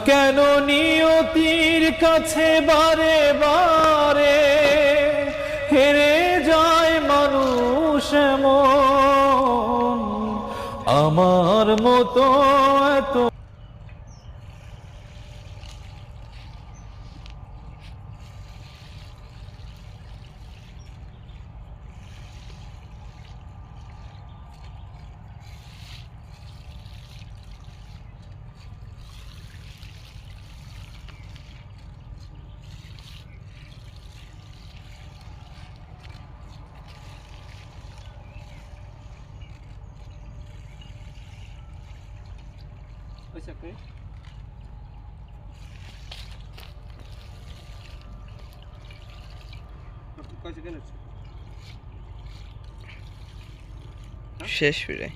কেন নিয়তির কাছে বারে বারে হেরে যায় মানুষ এমন, আমার মতো এত শেষ ফিরে